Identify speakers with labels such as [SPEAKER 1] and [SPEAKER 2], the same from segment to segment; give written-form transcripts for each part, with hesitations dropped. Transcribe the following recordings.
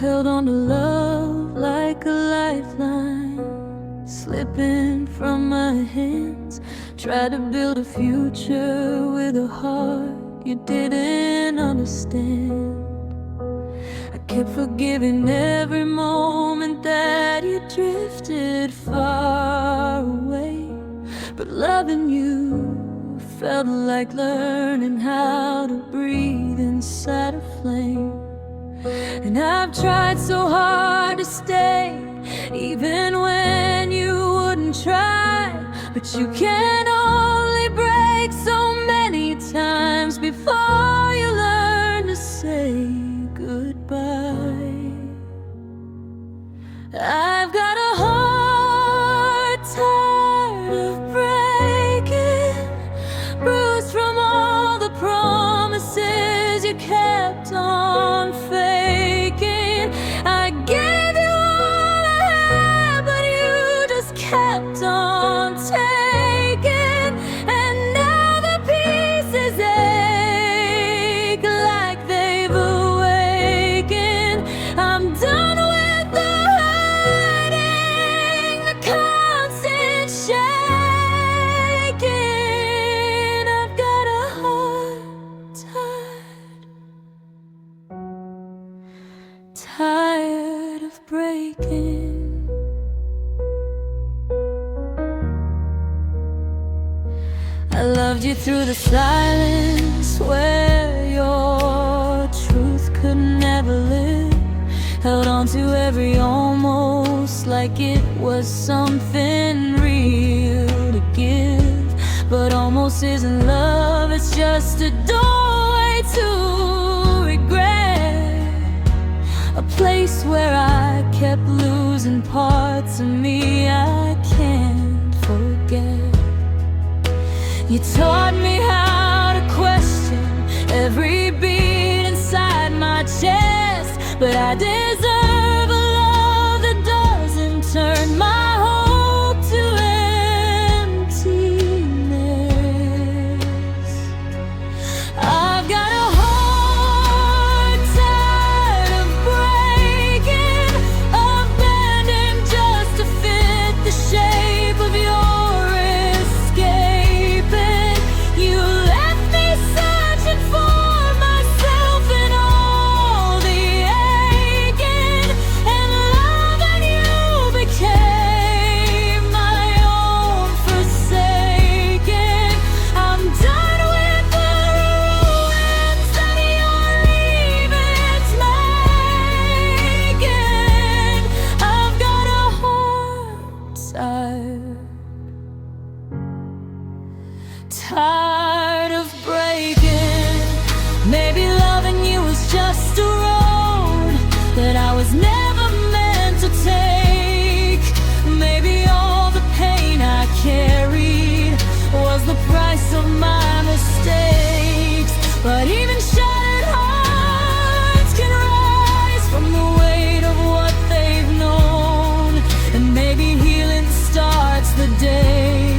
[SPEAKER 1] held on to love like a lifeline, slipping from my hands. Tried to build a future with a heart you didn't understand. I kept forgiving every moment that you drifted far away, but loving you felt like learning how to breathe inside a flame. And I've tried so hard to stay, even when you wouldn't try. But you can only break so many times before you learn to say goodbye. I've got a heart tired of breaking, bruised from all the promises you kept on faking. I gave you all I had, but you just kept on taking. And now the pieces ache like they've awakened. I'm done with the hiding, the constant shaking. I've got a heart tired of breaking. I loved you through the silence where your truth could never live. Held on to every almost like it was something real to give. But almost isn't love, it's just a doorway to regret. A place where I kept losing parts of me I can't forget. You taught me how to question every beat inside my chest, but I deserve a love that doesn't turn my hope to emptiness. I've got a heart tired of breaking, abandoned just to fit the shape of your escaping. You left me searching for myself in all the aching, and loving you became my own forsaken. I'm done with the ruins that your leaving's making. I've got a heart tired of breaking. Maybe loving you was just a road that I was never meant to take. Maybe all the pain I carried was the price of my mistakes. But even shattered hearts can rise from the weight of what they've known. And maybe healing starts the day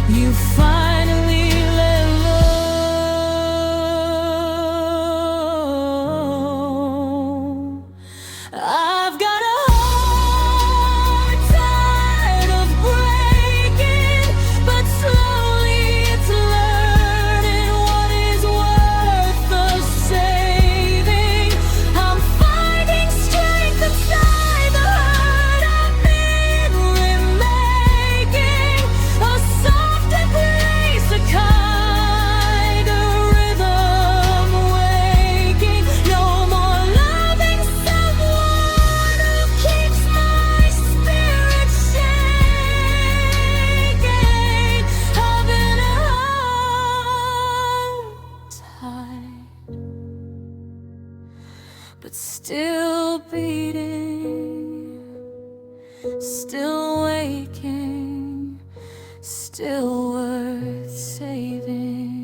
[SPEAKER 1] you finally let go. I've got a heart tired of breaking, but slowly it's learning what is worth the saving. I'm finding strength inside the hurt I've been remaking. A soft embrace, a kind of rhythm waking. No more loving someone who keeps my spirit shaking. I've been tired, but still beating, still waking, still worth saving.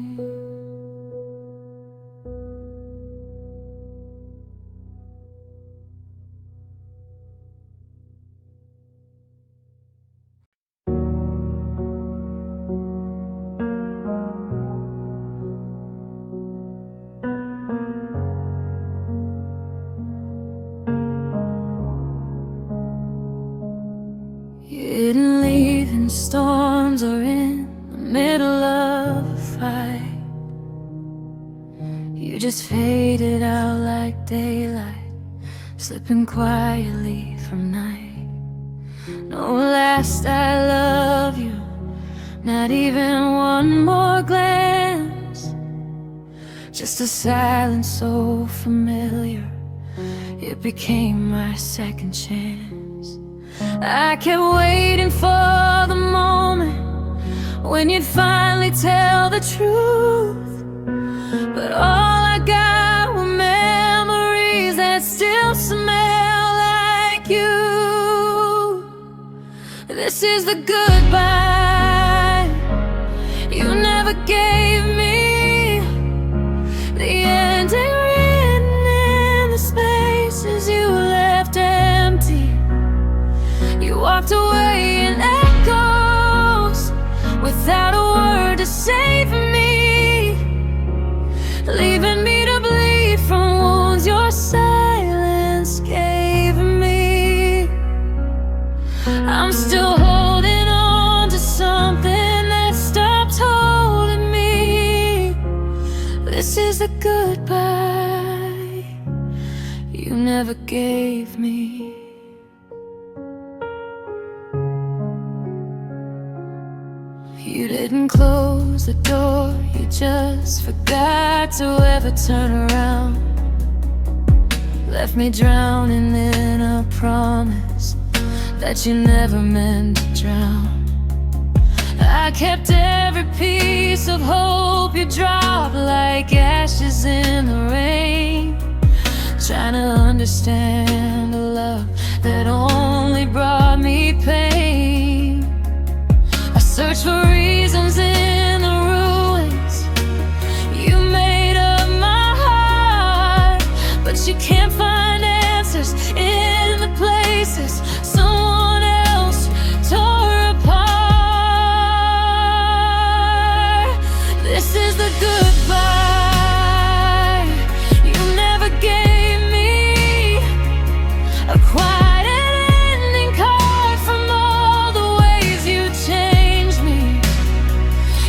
[SPEAKER 1] when storms are in the middle of a fight. You just faded out like daylight, slipping quietly from night. No last I love you, not even one more glance. Just a silence so familiar, it became my second chance. I kept waiting for the moment when you'd finally tell the truth, but all I got were memories that still smell like you. This is the goodbye you never gave me, the ending written in the spaces you left empty. You walked away in echoes without a word to say for me, leaving me to bleed from wounds your silence gave me. I'm still holding on to something that stopped holding me. This is the goodbye you never gave me. You didn't close the door, you just forgot to ever turn around. Left me drowning in a promise that you never meant to drown. I kept every piece of hope you dropped like ashes in the rain, trying to understand a love that only brought me pain. I searched for reasons in the ruins you made of my heart, but you can't find answers in the places someone else tore apart. This is the goodbye you never gave me, a quiet ending card from all the ways you changed me.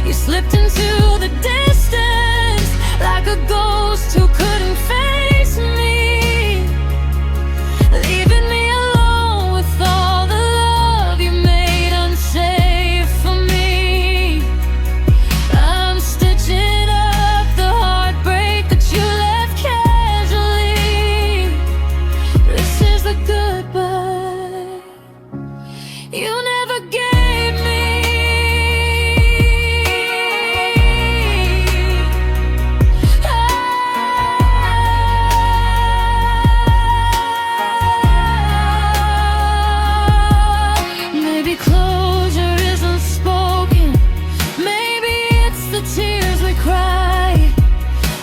[SPEAKER 1] You slipped into the distance like a ghost who couldn't face me, leaving me alone with all the love you made unsafe for me. I'm stitching up the heartbreak that you left casually. This is the goodbye you never gave me. Maybe closure isn't spoken, maybe it's the tears we cry,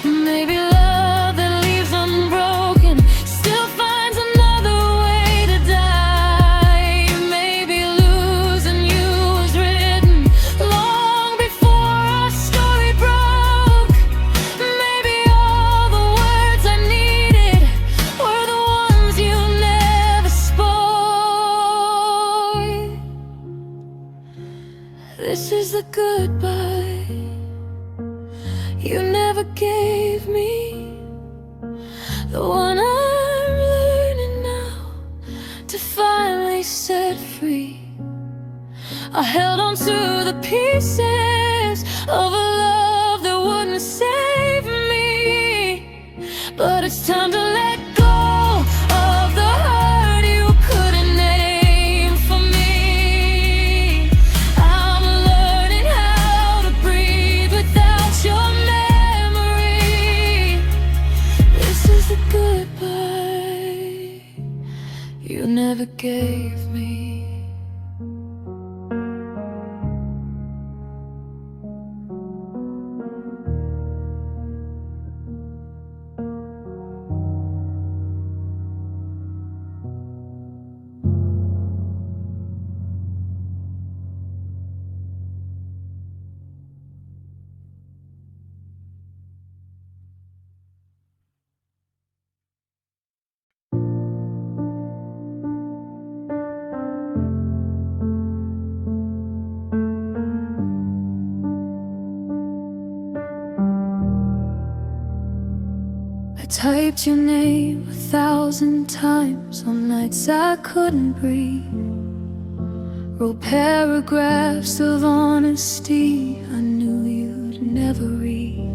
[SPEAKER 1] maybe love that leaves unbroken still finds another way to die. Maybe losing you was written long before our story broke. Maybe all the words I needed were the ones you never spoke. This is the goodbye you never gave me, the one I'm learning now to finally set free. I held on to the pieces of a love that wouldn't save me, but it's time to let go of the hurt you couldn't name for me. I'm learning how to breathe without your memory. This is the goodbye you never gave me. typed your name 1,000 times on nights I couldn't breathe. Wrote paragraphs of honesty I knew you'd never read.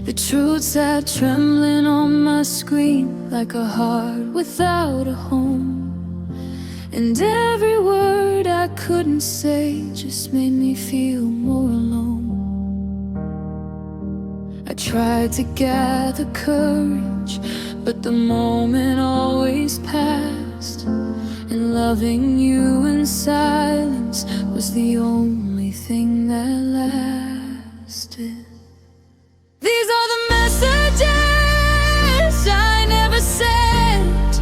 [SPEAKER 1] The truth sat trembling on my screen like a heart without a home. And every word I couldn't say just made me feel more alone. I tried to gather courage, but the moment always passed. And loving you in silence was the only thing that lasted. These are the messages I never sent,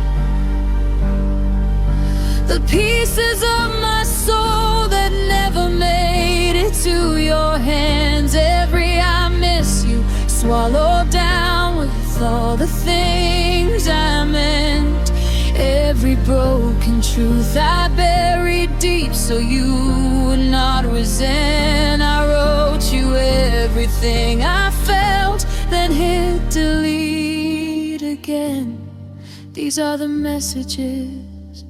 [SPEAKER 1] the pieces of my soul that never made it to your hands. Every I miss you swallowed down with all the things I meant. Every broken truth I buried deep so you would not resent. I wrote you everything I felt, then hit delete again. These are the messages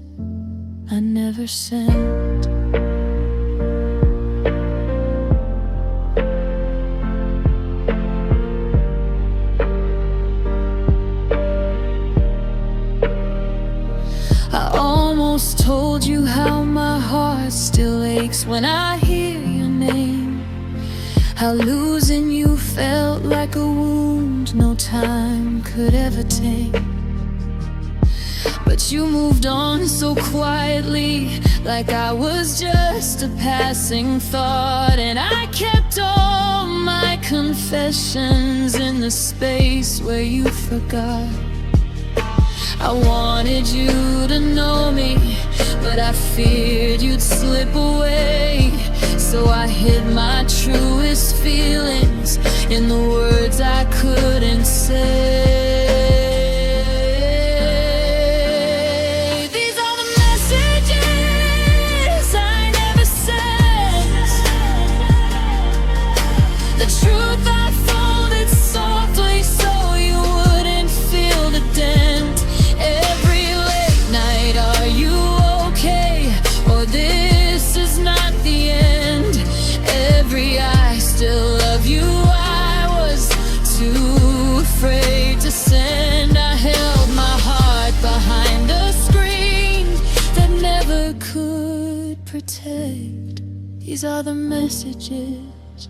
[SPEAKER 1] I never sent. I almost told you how my heart still aches when I hear your name, how losing you felt like a wound no time could ever tame. But you moved on so quietly, like I was just a passing thought. And I kept all my confessions in the space where you forgot. I wanted you to know me, but I feared you'd slip away. So I hid my truest feelings in the words I couldn't say. These are the messages I never sent, the truth I folded softly so you wouldn't feel the dent. Every late night, are you okay? Or this is not the end. Every I still love you, I was too afraid to send. I held my heart behind a screen that never could protect. These are the messages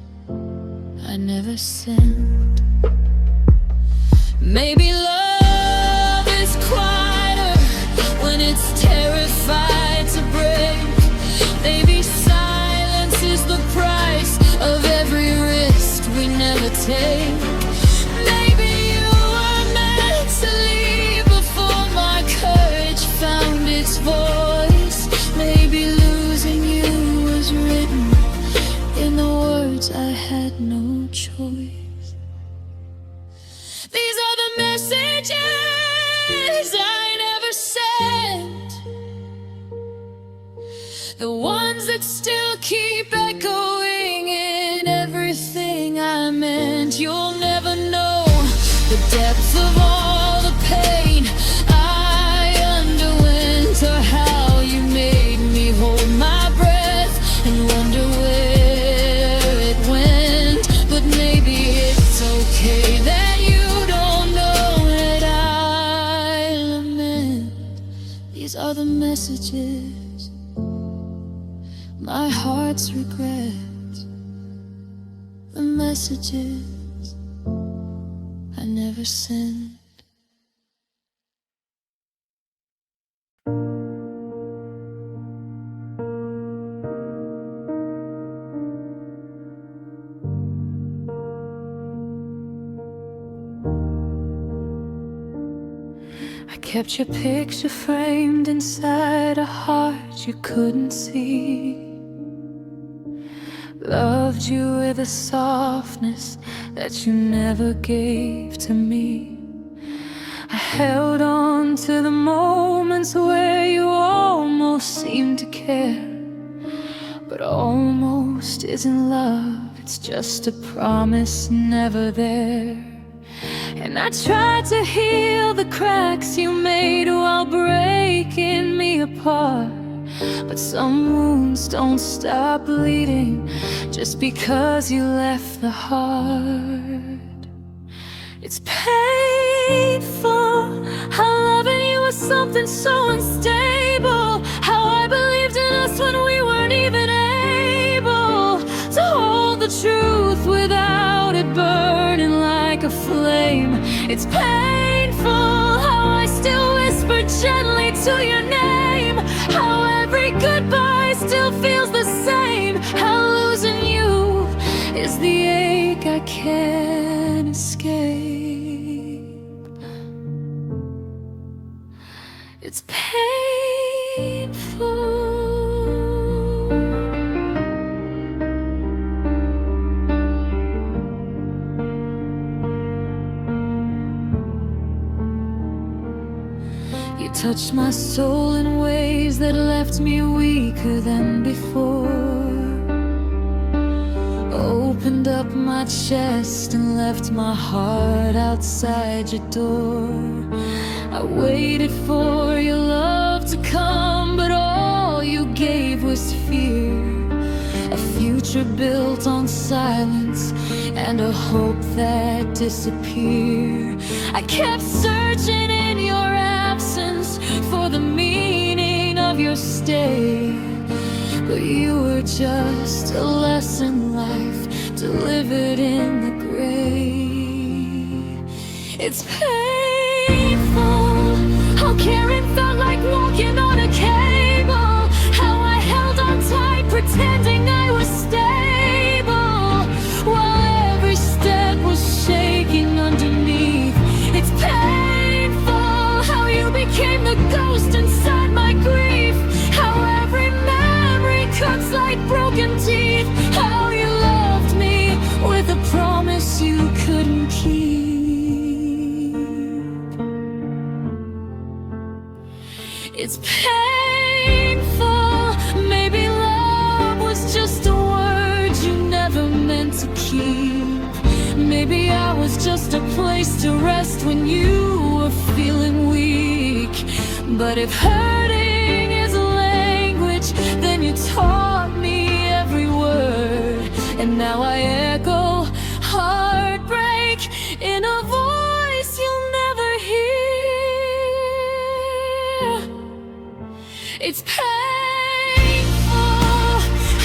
[SPEAKER 1] I never sent. Maybe love is quieter when it's terrified to break. Maybe silence is the price of every risk we never take. Maybe you were meant to leave before my courage found its voice. Maybe losing you was written in the words I had no choice. These are the messages I never sent, the ones that still keep echoing in everything I meant. You'll never know the depth of all the pain I underwent, or how you made me hold my breath and wonder where it went. But maybe it's okay that you don't know that I lament. These are the messages, my heart's regrets, the messages I never sent. I kept your picture framed inside a heart you couldn't see. Loved you with a softness that you never gave to me. I held on to the moments where you almost seemed to care. But almost isn't love, it's just a promise never there. And I tried to heal the cracks you made while breaking me apart. But some wounds don't stop bleeding just because you left the heart. It's painful how loving you was something so unstable, how I believed in us when we weren't even able to hold the truth without it burning like a flame. It's painful how I still whisper gently to your name, how every goodbye still feels the same, how losing you is the ache I can't escape. It's painful. You touched my soul in ways that left me weaker than before. Opened up my chest and left my heart outside your door. I waited for your love to come, but all you gave was fear. A future built on silence and a hope that disappeared. I kept searching in your absence for the meaning of your stay, but you were just a lesson life delivered in the gray. It's painful how caring felt like walking on a cable, how I held on tight pretending I was stable while every step was shaking underneath. It's painful how you became the ghost inside my grief, how every memory cuts like broken teeth, how you loved me with a promise you couldn't keep. It's painful, maybe love was just a word you never meant to keep. Maybe I was just a place to rest when you were feeling weak. But if hurting is a language, then you taught me every word. And now I echo heartbreak in a voice you'll never hear. It's painful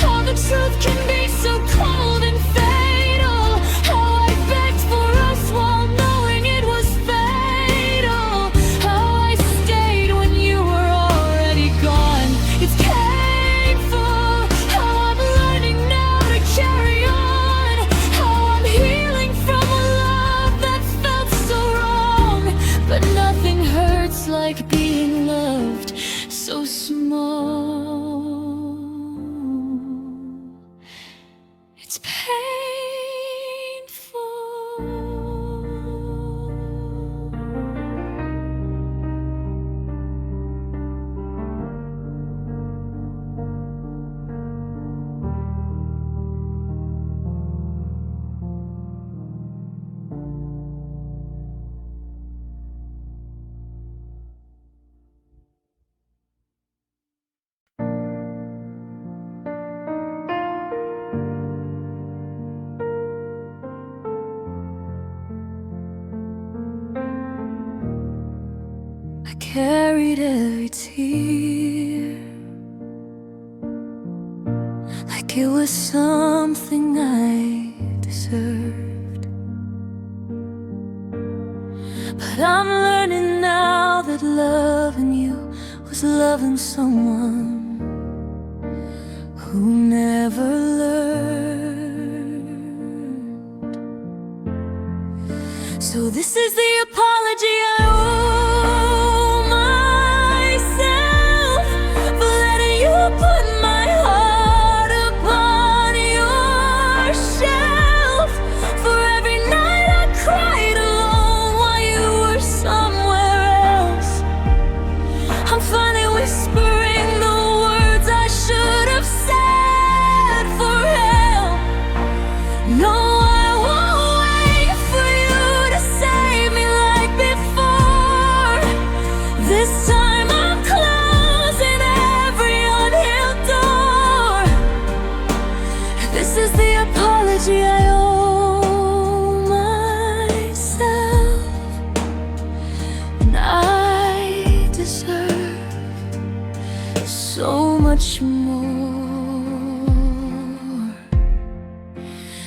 [SPEAKER 1] how the truth can be so cold and fatal, how I begged for us while knowing it was fatal, how I stayed when you were already gone. It's painful how I'm learning now to carry on, how I'm healing from a love that felt so wrong. But nothing hurts like being loved so small. It's painful. I carried every tear like it was something I deserved. But I'm learning now that loving you was loving someone who never learned. So this is the apology I owe myself for letting you put my heart upon your shelf, for every night I cried alone while you were somewhere else. I'm finally whispering the words I should have said for help. No, I won't wait for you to save me. so much more.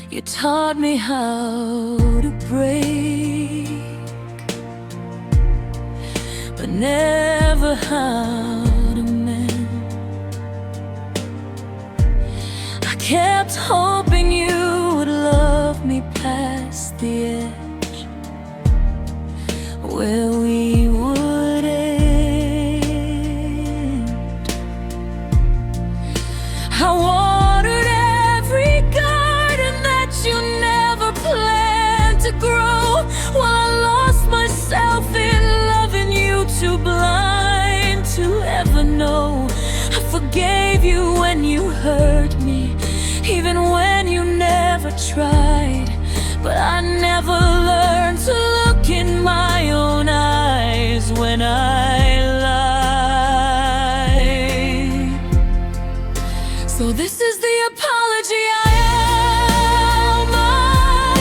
[SPEAKER 1] You taught me how to break, but never how to mend. I kept hoping you would love me past the edge, where we would end. I watered every garden that you never planned to grow, while I lost myself in loving you, too blind to ever know. I forgave you when you hurt me, even when you never tried. But I never learned to look in my own eyes when I lied. So this is the apology I owe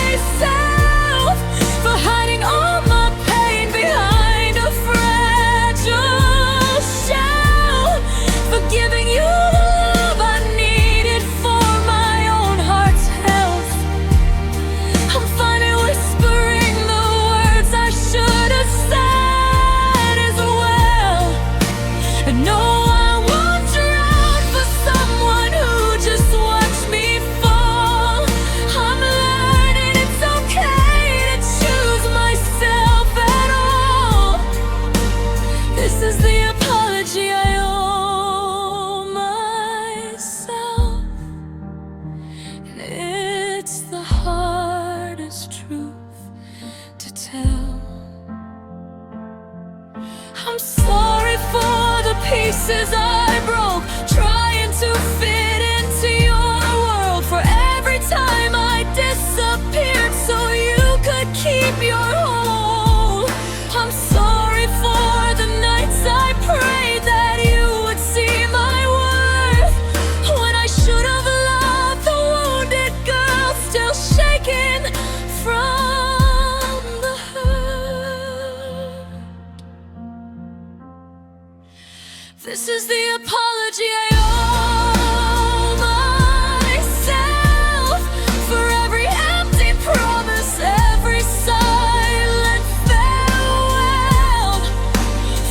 [SPEAKER 1] myself, for hiding all my pain behind a fragile shell, for giving you the love I needed for my own heart's health. I'm finally whispering the words I should have said as well. And no, I won't drown for someone who just watched me fall. I'm learning it's okay to choose myself at all. This is the apology I owe myself, and it's the hardest truth to tell. I'm sorry for the pieces I broke, trying to fit into your world, for every time I disappeared so you could keep your hold. I'm sorry for the nights I prayed that you would see my worth, when I should have loved the wounded girl still shaking from the hurt. This is the apology I owe myself, for every empty promise, every silent farewell,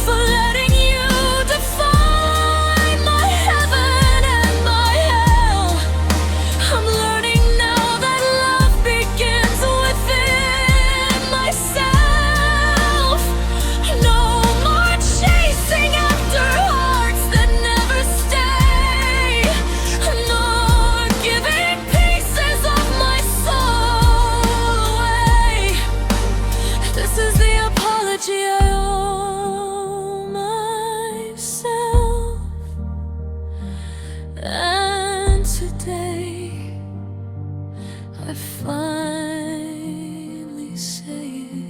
[SPEAKER 1] for letting you define my heaven and my hell. I'm learning now that love begins within myself. No more chasing after hearts that never stay, nor giving pieces of my soul away. This is the apology I owe myself. And today I finally say it.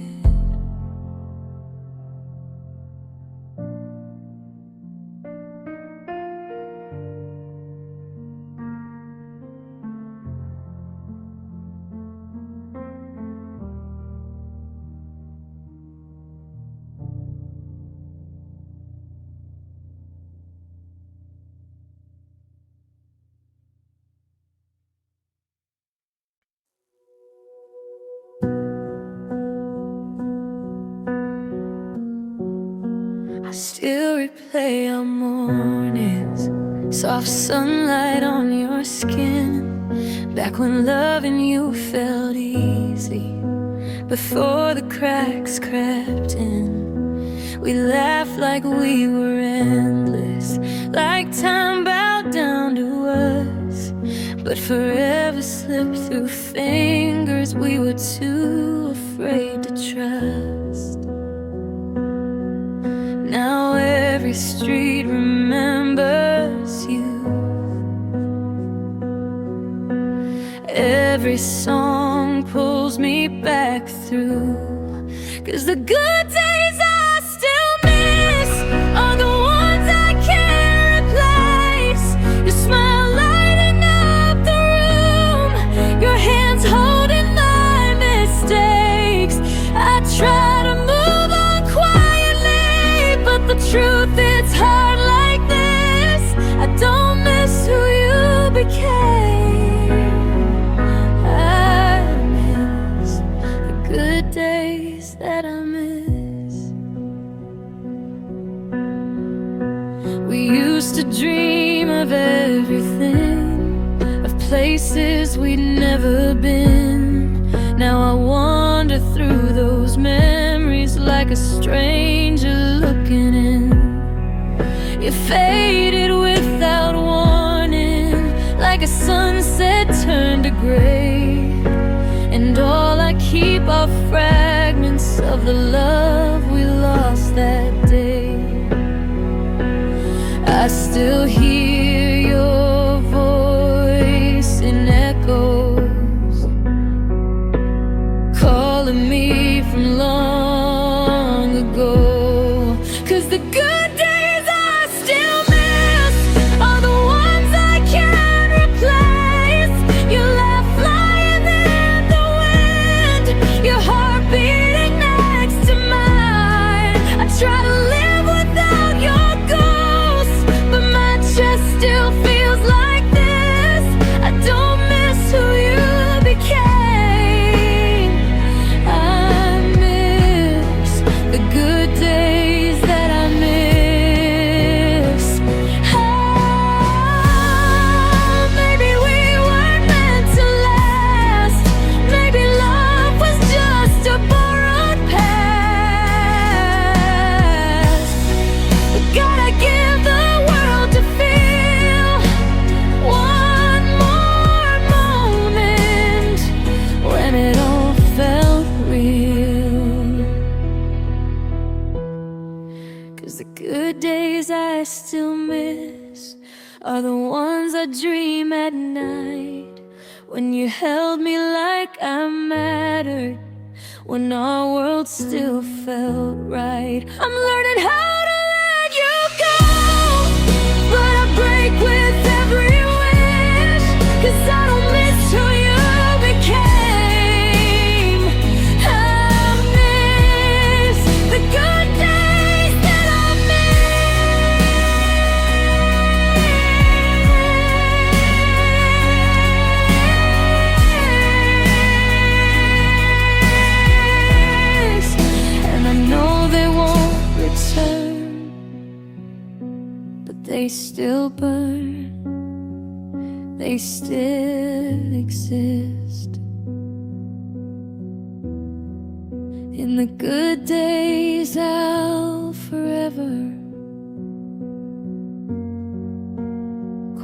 [SPEAKER 1] I still replay our mornings, soft sunlight on your skin, back when loving you felt easy, before the cracks crept in. We laughed like we were endless, like time bowed down to us, but forever slipped through fingers we were too afraid to trust. Now every street remembers you, every song pulls me back through, 'cause the good days I still miss are the ones I can't replace. Your smile lighting up the room, your hands holding my mistakes. I try to move on quietly, but the truth, it's hard like this. used to dream of everything, of places we'd never been. Now I wander through those memories like a stranger looking in. You faded without warning, like a sunset turned to gray. And all I keep are fragments of the love we lost that day. I still hear your voice in echoes, calling me from long ago. 'Cause the good days I still miss are the ones I can't replace. Your laugh flying in the wind, your heart beating next to mine. I try to live without your ghost, but my chest still feels like this. I don't miss who you became. I miss the good days that I miss. Oh, maybe we weren't meant to last. Maybe love was just a borrowed past. But gotta give the world to feel one more moment when it all felt real. 'Cause the good days I still miss are the ones I dream at night, when you held me like I mattered, when our world still felt right. I'm learning how to let you go, but I break with every wish. 'Cause I don't miss who you became. I miss the good days that I miss. And I know they won't return, but they still burn. They still exist. In the good days I'll forever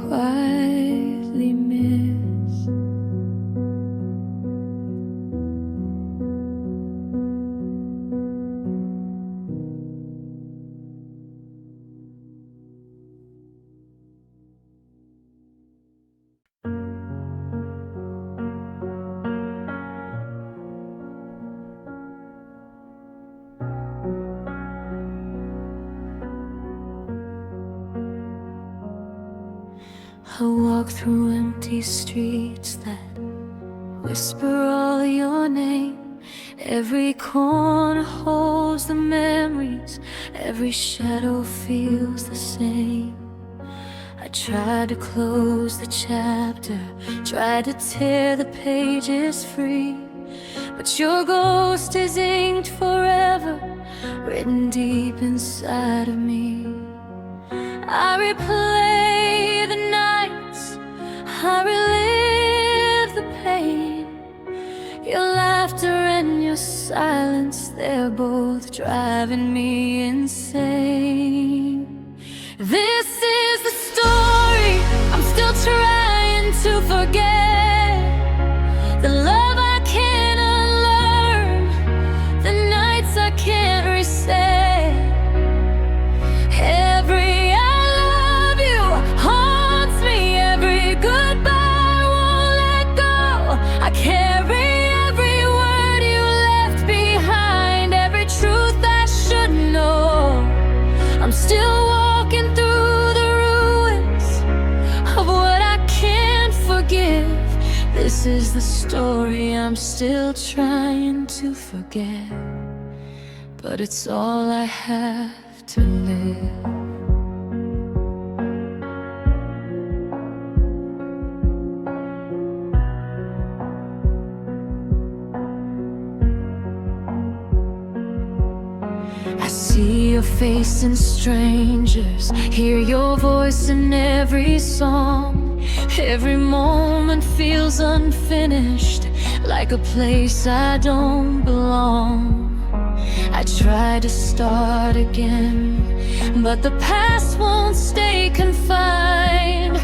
[SPEAKER 1] quietly miss. I walk through empty streets that whisper all your name. Every corner holds the memories, every shadow feels the same. I tried to close the chapter, tried to tear the pages free, but your ghost is inked forever, written deep inside of me. I replay the nights, I relive the pain. Your laughter and your silence, they're both driving me insane. This is the story I'm still trying to forget. The love I can't unlearn, the nights I can't reset. Every I love you haunts me, every goodbye won't let go. I carry every word you left behind, every truth I should know. I'm still walking through the ruins of what I can't forgive. This is the story I'm still trying to forget, but it's all I have to live. I see your face in strangers, hear your voice in every song. Every moment feels unfinished, like a place I don't belong. I try to start again, but the past won't stay confined.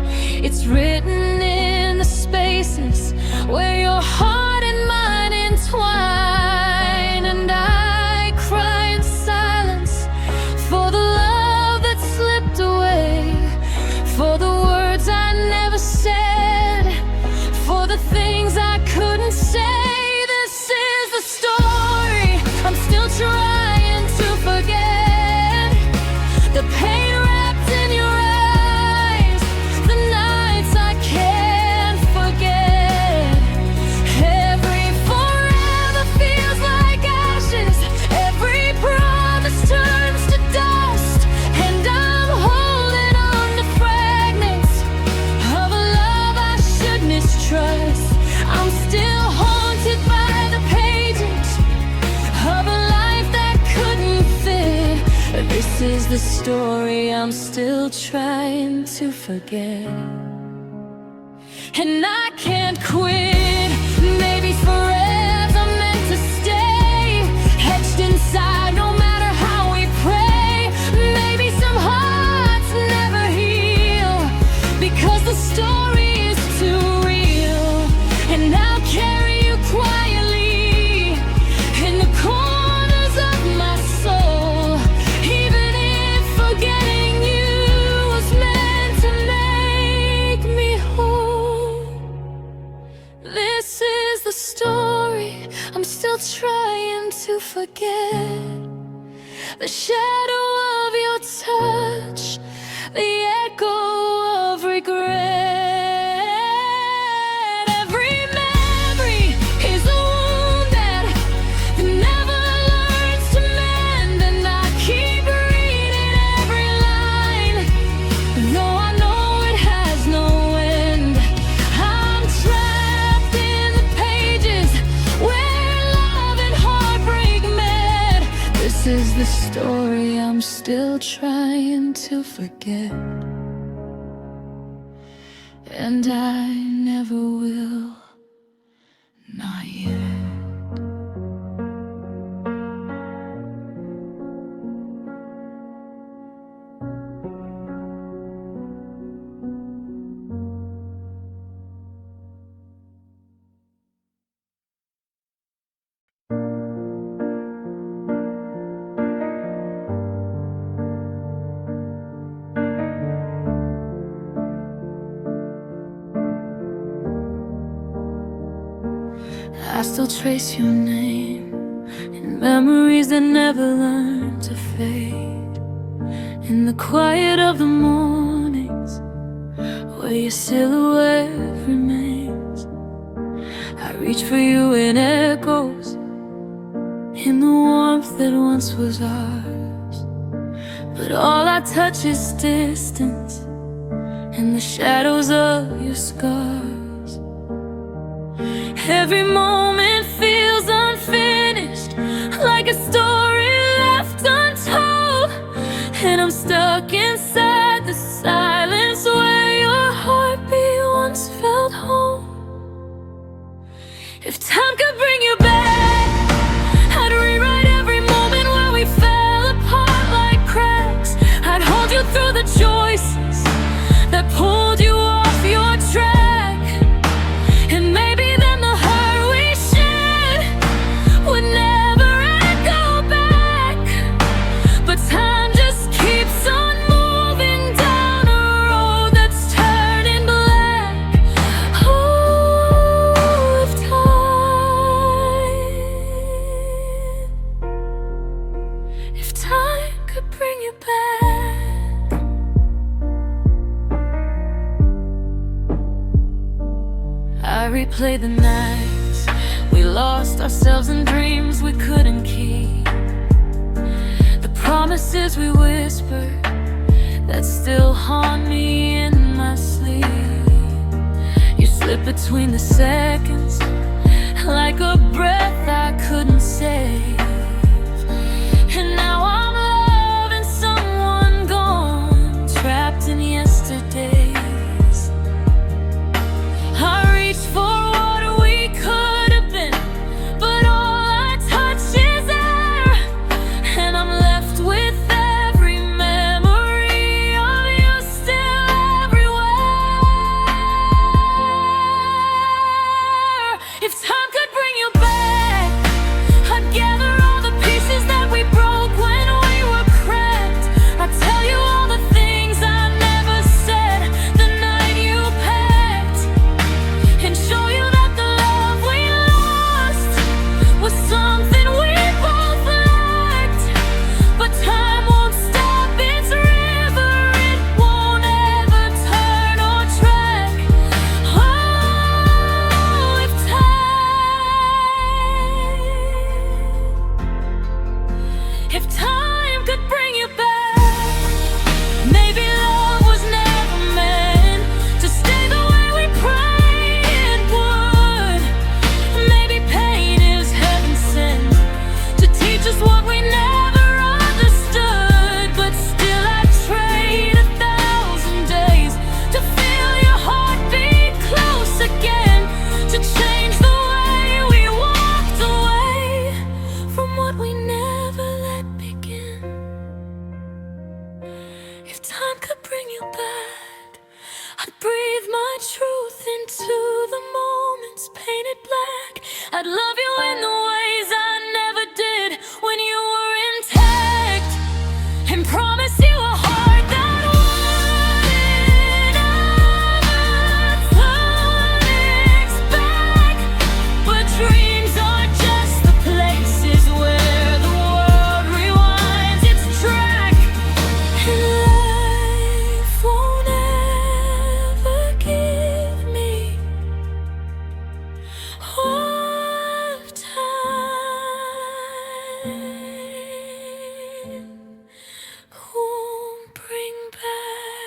[SPEAKER 1] It's written in the spaces where your heart and mine entwine. And I cry in silence for the love that slipped away, for the words I never said, for the things I couldn't say. This is the story I'm still trying to forget. The pain wrapped in your eyes, the nights I can't forget. Every forever feels like ashes, every promise turns to dust, and I'm holding on to fragments of a love I should mistrust. I'm still haunted by the pages of a life that couldn't fit. This is the story I'm still trying to forget. And I can't quit. Maybe forever meant to stay, etched inside no matter how we pray. Maybe some hearts never heal because the story is too real. And I'll carry you quietly in the corners of my soul, even if forgetting you was meant to make me whole. This is the story I'm still trying to forget. The shadow of your touch, the echo of regret. Every memory is a wound that never learns to mend, and I keep reading every line, though I know it has no end. I'm trapped in the pages where love and heartbreak met. This is the story I'm still trying to forget, and I never will, not yet. I still trace your name in memories that never learn to fade. In the quiet of the mornings, where your silhouette remains, I reach for you in echoes, in the warmth that once was ours. But all I touch is distance and the shadows of your scars. Every moment feels unfinished, like a story left untold, and I'm stuck inside the silence where your heartbeat once felt home. If time could bring you back, I'd rewrite every moment where we fell apart like cracks. I'd hold you through the choices that pulled you off your track, and maybe then the hurt we shared would never echo back. But time just keeps on moving down a road that's turning black. Oh, if time could bring you back, I replay the nights we lost ourselves in dreams we couldn't keep, the promises we whispered that still haunt me in my sleep. You slip between the seconds like a breath I couldn't save, and now I'm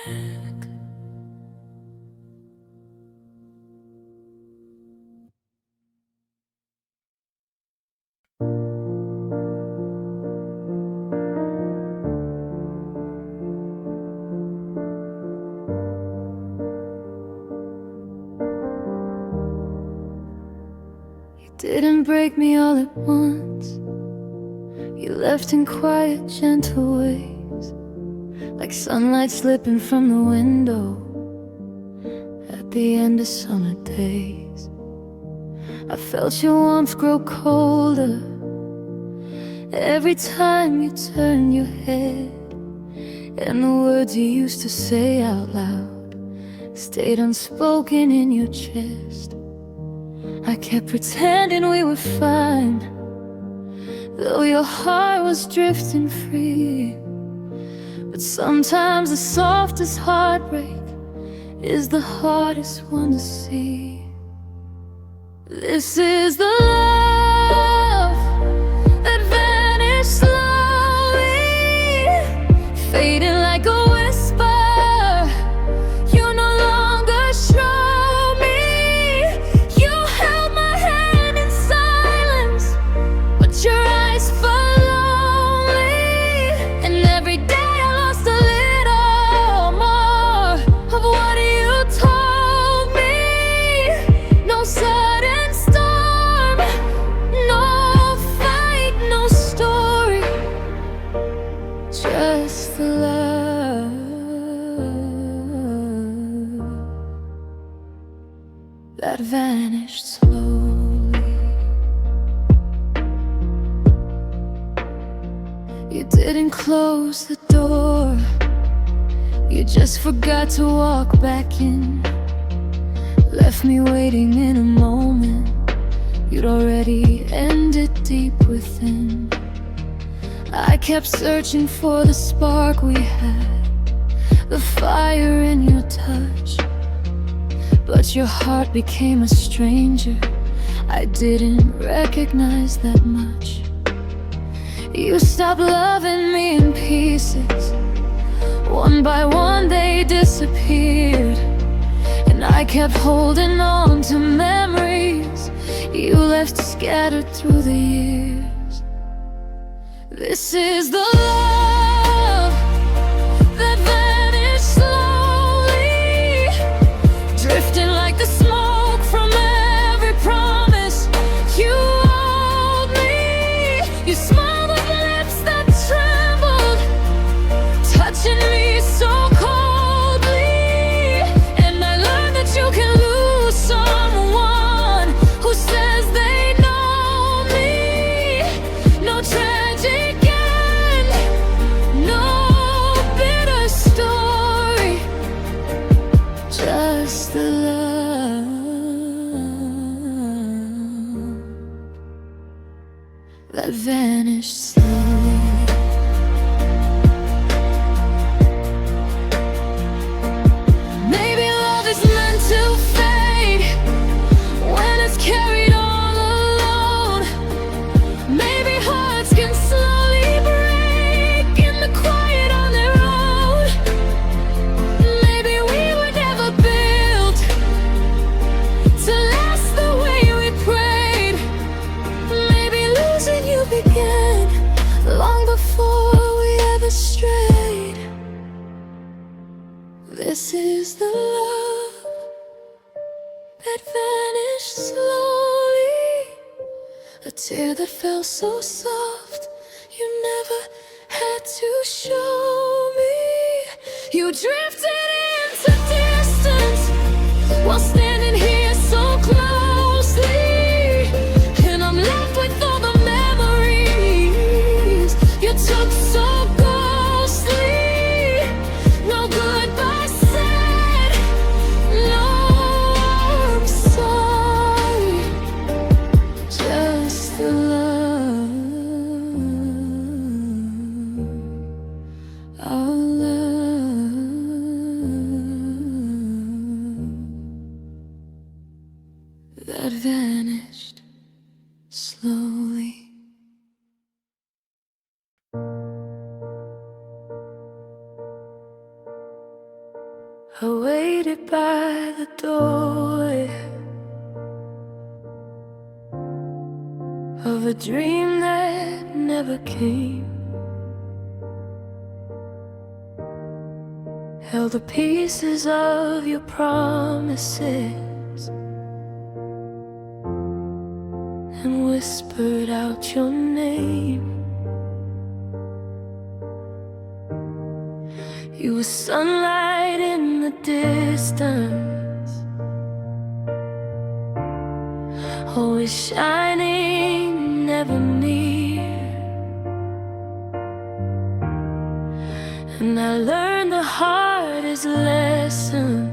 [SPEAKER 1] You didn't break me all at once. You left in quiet, gentle ways, like sunlight slipping from the window at the end of summer days. I felt your warmth grow colder every time you turned your head, and the words you used to say out loud stayed unspoken in your chest. I kept pretending we were fine, though your heart was drifting free. But sometimes the softest heartbreak is the hardest one to see. This is the love that vanished slowly, fading like a whisper. You no longer show me. You held my hand in silence, but your eyes fell lonely. And every day I lost a little more of what you told me. No sudden storm, no fight, no story, just the love that vanished slowly. You didn't close the door, you just forgot to walk back in. Left me waiting in a moment you'd already ended deep within. I kept searching for the spark we had, the fire in your touch, but your heart became a stranger I didn't recognize that much. You stopped loving me in pieces, one by one they disappeared, and I kept holding on to memories you left scattered through the years. This is the love that vanished slowly, drifting like the smoke from every promise you owed me. You smiled with lips that trembled, touching me so coldly. And I learned that you can lose someone who says they know me. No tragic end, no bitter story, just the love that vanished slowly. Maybe love is meant to fade when it's carried all alone. Maybe hearts can slowly break in the quiet on their own. Maybe we were never built to last the way we prayed. Maybe losing you began long before we ever strayed. This is the love that vanished slowly, a tear that fell so soft you never had to show me. You drifted into distance while standing here so closely, and I'm left with all the memories you took so ghostly. No goodbye said, no I'm sorry, just the love, our love that vanished slowly. I waited by the doorway of a dream that never came. Held the pieces of your promises and whispered out your name. You were sunlight in the distance, always shining, never near. And I learned the hardest lesson: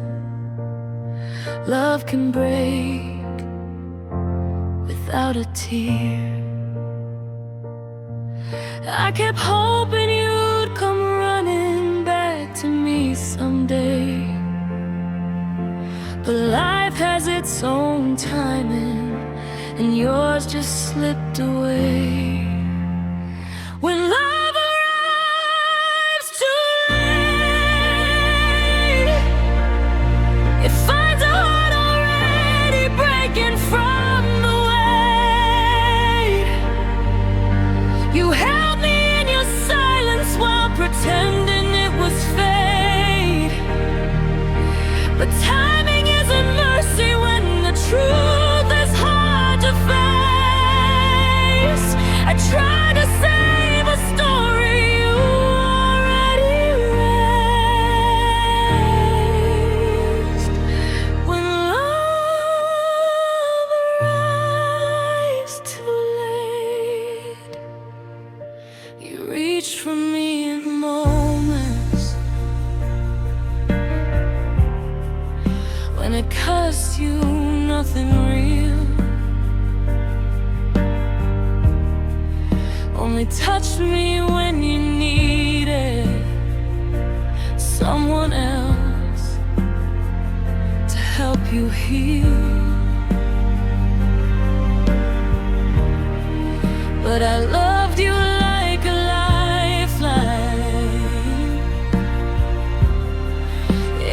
[SPEAKER 1] love can break without a tear. I kept hoping you'd come running back to me someday, but life has its own timing, and yours just slipped away. When love arrives too late, it finds a heart already breaking from the weight. You held me in your silence while pretending it was fate, but timing isn't mercy when the truth is hard to face. I tried to save a story you already erased. When love arrives too late, you reach for me in moments when it cost you nothing real, only touched me when you needed someone else to help you heal. But I loved you like a lifeline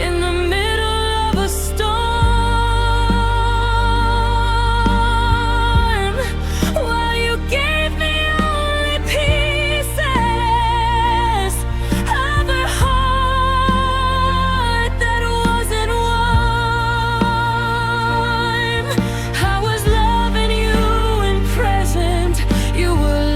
[SPEAKER 1] in the middle of a storm, while you gave me only pieces of a heart that wasn't warm. I was loving you in present, you were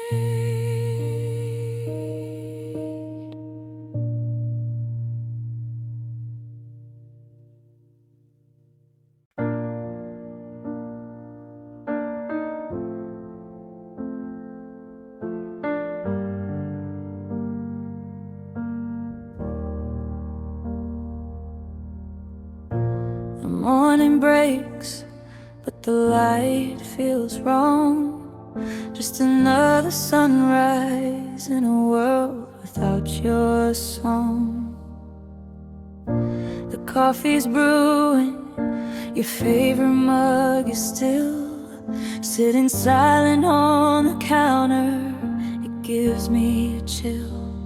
[SPEAKER 1] The morning breaks, but the light feels wrong. Just another sunrise in a world without your song. The coffee's brewing, your favorite mug is still sitting silent on the counter. It gives me a chill.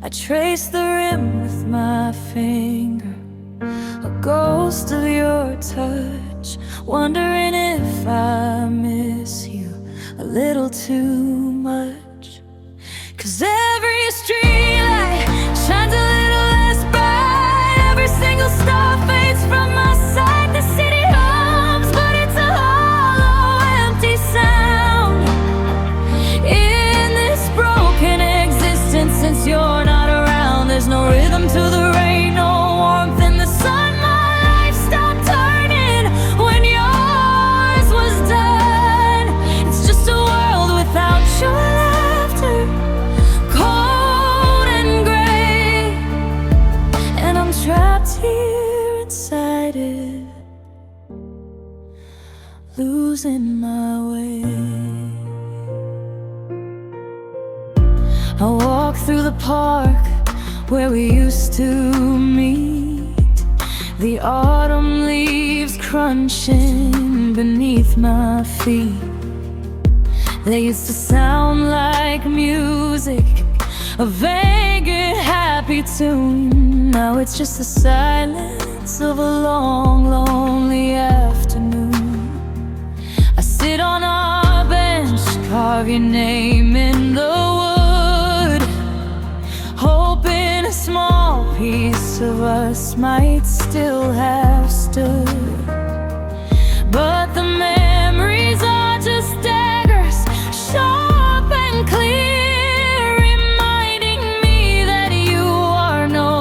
[SPEAKER 1] I trace the rim with my finger, a ghost of your touch, wondering if I miss you a little too much. 'Cause every streetlight shines a little less bright, every single star fades from my sight. The city hums, but it's a hollow, empty sound. In this broken existence, since you're not around, there's no rhythm to the rain, no warmth in the sun. Losing my way. I walk through the park where we used to meet, the autumn leaves crunching beneath my feet. They used to sound like music, a vague and happy tune. Now it's just the silence of a long, lonely afternoon. Sit on our bench, carve your name in the wood, hoping a small piece of us might still have stood. But the memories are just daggers, sharp and clear, reminding me that you are no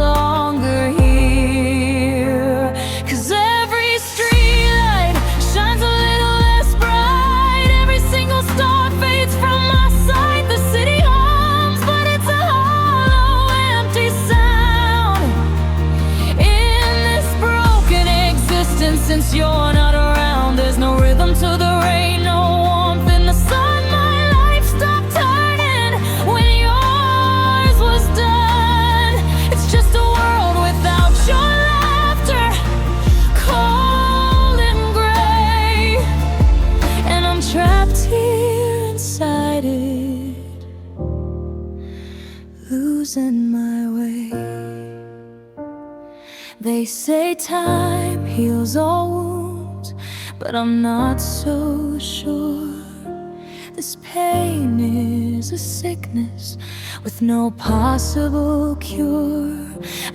[SPEAKER 1] longer here. 'Cause every streetlight shines a little less bright, every single star fades from my sight. The city hums, but it's a hollow, empty sound. In this broken existence, since you're not around, there's no rhythm to the rain, no warmth in the sun. My life stopped turning when yours was done. It's just a world without your laughter, cold and gray, and I'm trapped here inside it, losing my way. They say time heals all wounds, but I'm not so sure. This pain is a sickness with no possible cure.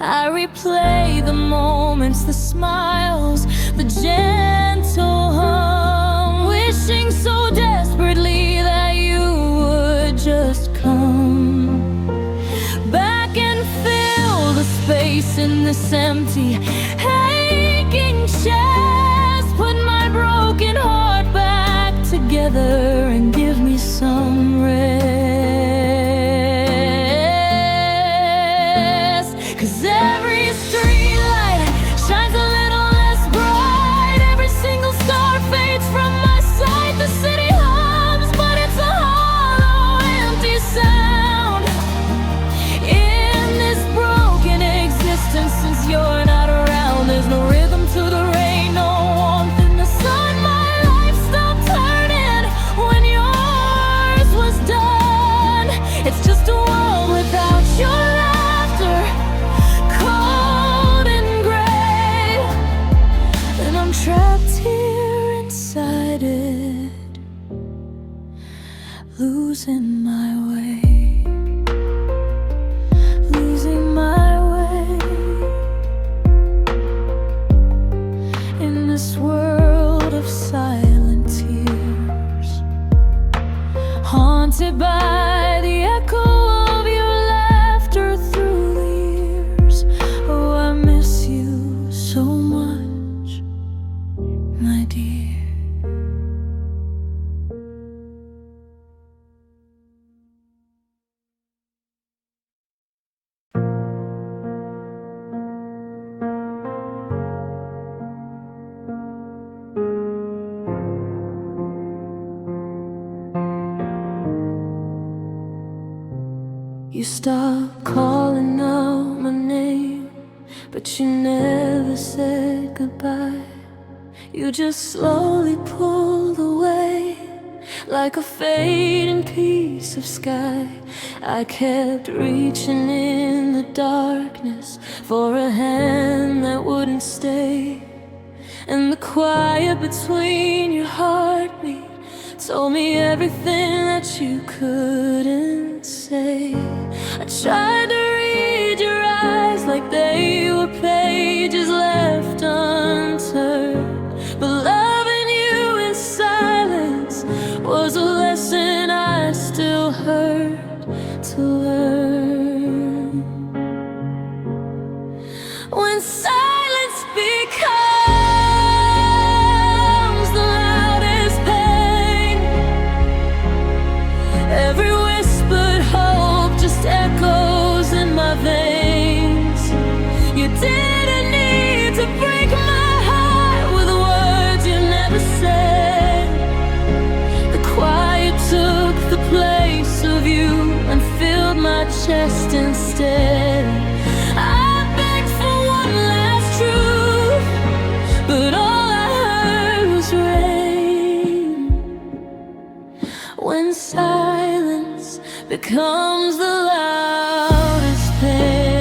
[SPEAKER 1] I replay the moments, the smiles, the gentle hum, wishing so desperately that you would just come back and fill the space in this empty, aching chest. Put my broken heart back together and give me some rest. 'Cause every streetlight shines a little less bright, every single star fades from my sight. The city hums, but it's a hollow, empty sound. In this broken existence, since you're not around, there's no rhythm to the rain, no warmth in the sun. My life stopped turning when yours was done. It's just a world without your laughter, cold and gray, and I'm trapped here inside it, losing my way, losing my way in this world of silent tears, haunted by the echo of your laughter through the years. Oh, I miss you so much, my dear. You stopped calling out my name, but you never said goodbye. You just slowly pulled away, like a fading piece of sky. I kept reaching in the darkness for a hand that wouldn't stay, and the quiet between your heartbeat told me everything that you couldn't say. I tried to read your eyes like they were pages left unturned, but loving you in silence was a lesson I still heard to learn. When silence becomes the loudest pain, every whispered hope just echoes in my veins. You didn't need to break my heart with words you never said. The quiet took the place of you and filled my chest instead. I begged for one last truth, but all I heard was rain. When silence becomes the loudest pain.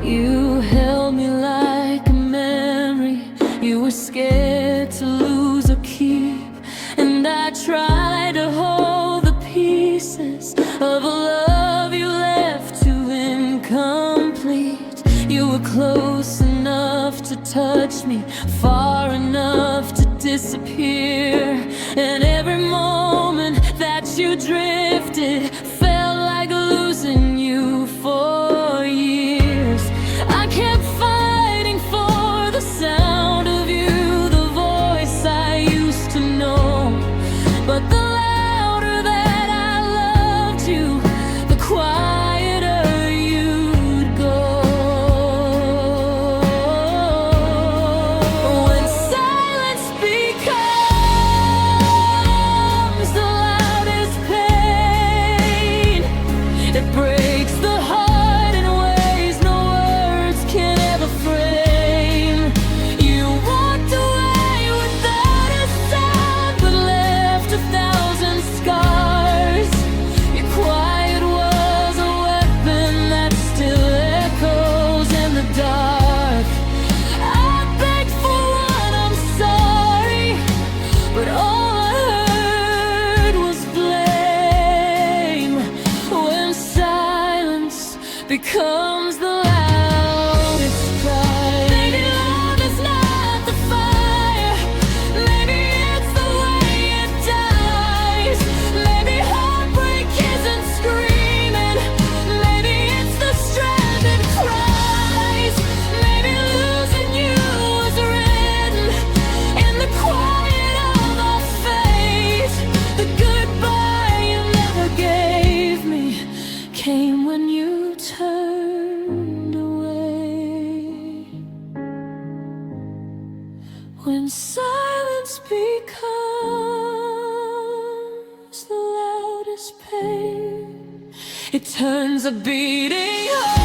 [SPEAKER 1] You held me like a memory you were scared to lose or keep, and I tried to hold the pieces of a love you left too incomplete. You were close enough to touch me, far enough to disappear, and every moment that you drifted felt like losing you for years. I kept fighting for the sound of you, the voice I used to know, but the louder that I loved you, the quieter you'd go. When silence becomes the loudest pain, it breaks the heart in ways no words can ever frame. You walked away without a sound, but left 1,000 scars. Your quiet was a weapon that still echoes in the dark. I begged for one, I'm sorry, but all I heard was blame. When silence becomes the loudest cry. Maybe love is not the fire, maybe it's the way it dies. Maybe heartbreak isn't screaming, maybe it's the stranded cries. Maybe losing you was written in the quiet of our fate. The goodbye you never gave me came when you turned away. When silence becomes the loudest pain, it turns a beating heart